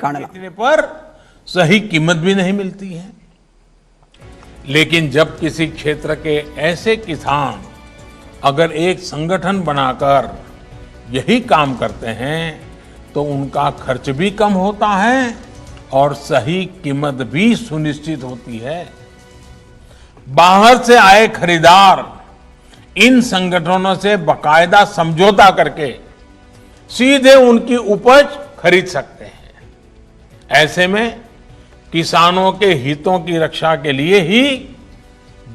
इतने पर सही कीमत भी नहीं मिलती है। लेकिन जब किसी क्षेत्र के ऐसे किसान अगर एक संगठन बनाकर यही काम करते हैं तो उनका खर्च भी कम होता है और सही कीमत भी सुनिश्चित होती है। बाहर से आए खरीदार इन संगठनों से बाकायदा समझौता करके सीधे उनकी उपज खरीद सकते हैं। ऐसे में किसानों के हितों की रक्षा के लिए ही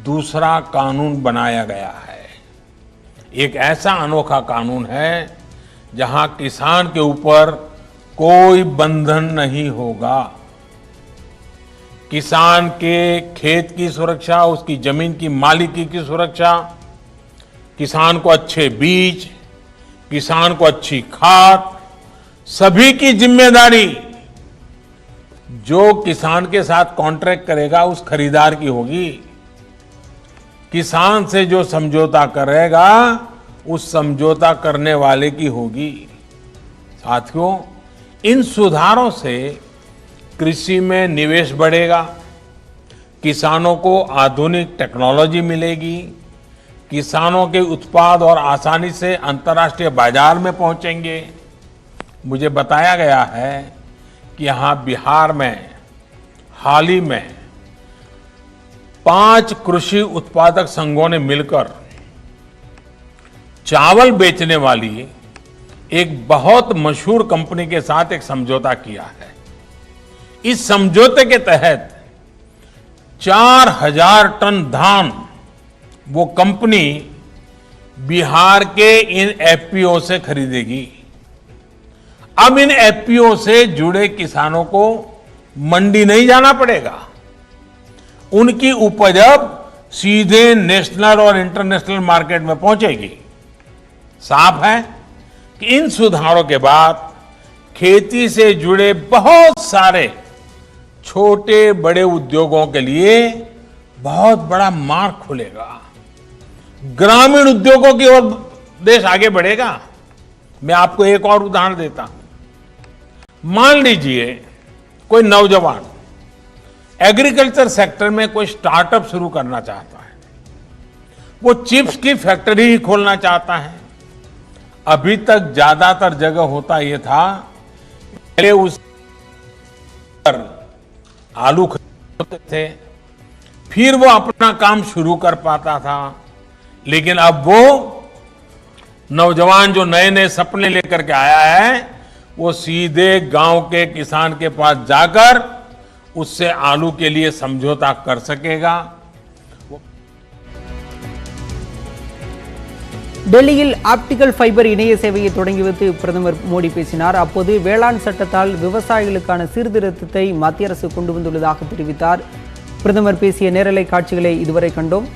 दूसरा कानून बनाया गया है। एक ऐसा अनोखा कानून है जहां किसान के ऊपर कोई बंधन नहीं होगा। किसान के खेत की सुरक्षा, उसकी जमीन की मालिकी की सुरक्षा, किसान को अच्छे बीज, किसान को अच्छी खाद, सभी की जिम्मेदारी जो किसान के साथ कॉन्ट्रैक्ट करेगा उस खरीदार की होगी। किसान से जो समझौता करेगा उस समझौता करने वाले की होगी। साथियों, इन सुधारों से कृषि में निवेश बढ़ेगा, किसानों को आधुनिक टेक्नोलॉजी मिलेगी, किसानों के उत्पाद और आसानी से अंतर्राष्ट्रीय बाजार में पहुंचेंगे। मुझे बताया गया है कि यहां बिहार में हाल ही में 5 कृषि उत्पादक संघों ने मिलकर चावल बेचने वाली एक बहुत मशहूर कंपनी के साथ एक समझौता किया है। इस समझौते के तहत 4000 टन धान वो कंपनी बिहार के इन एफपीओ से खरीदेगी। अब इन एफपीओ से जुड़े किसानों को मंडी नहीं जाना पड़ेगा। उनकी उपज अब सीधे नेशनल और इंटरनेशनल मार्केट में पहुंचेगी। साफ है कि इन सुधारों के बाद खेती से जुड़े बहुत सारे छोटे बड़े उद्योगों के लिए बहुत बड़ा मार्ग खुलेगा। ग्रामीण उद्योगों की ओर देश आगे बढ़ेगा। मैं आपको एक और उदाहरण देता हूं। मान लीजिए कोई नौजवान एग्रीकल्चर सेक्टर में कोई स्टार्टअप शुरू करना चाहता है, वो चिप्स की फैक्ट्री ही खोलना चाहता है। अभी तक ज्यादातर जगह होता यह था, पहले उस पर आलू खरीदते थे, फिर वो अपना काम शुरू कर पाता था। लेकिन अब वो नौजवान जो नए नए सपने लेकर के आया है, वो सीधे गांव के किसान के पास जाकर उससे आलू के लिए समझौता कर सकेगा। டெல்லியில் ஆப்டிகல் ஃபைபர் இணைய சேவையை தொடங்கி வைத்து பிரதமர் மோடி பேசினார். அப்போது வேளாண் சட்டத்தால் விவசாயிகளுக்கான சீர்திருத்தத்தை மத்திய அரசு கொண்டு வந்துள்ளதாக தெரிவித்தார். பிரதமர் பேசிய நேரலை காட்சிகளை இதுவரை கண்டோம்.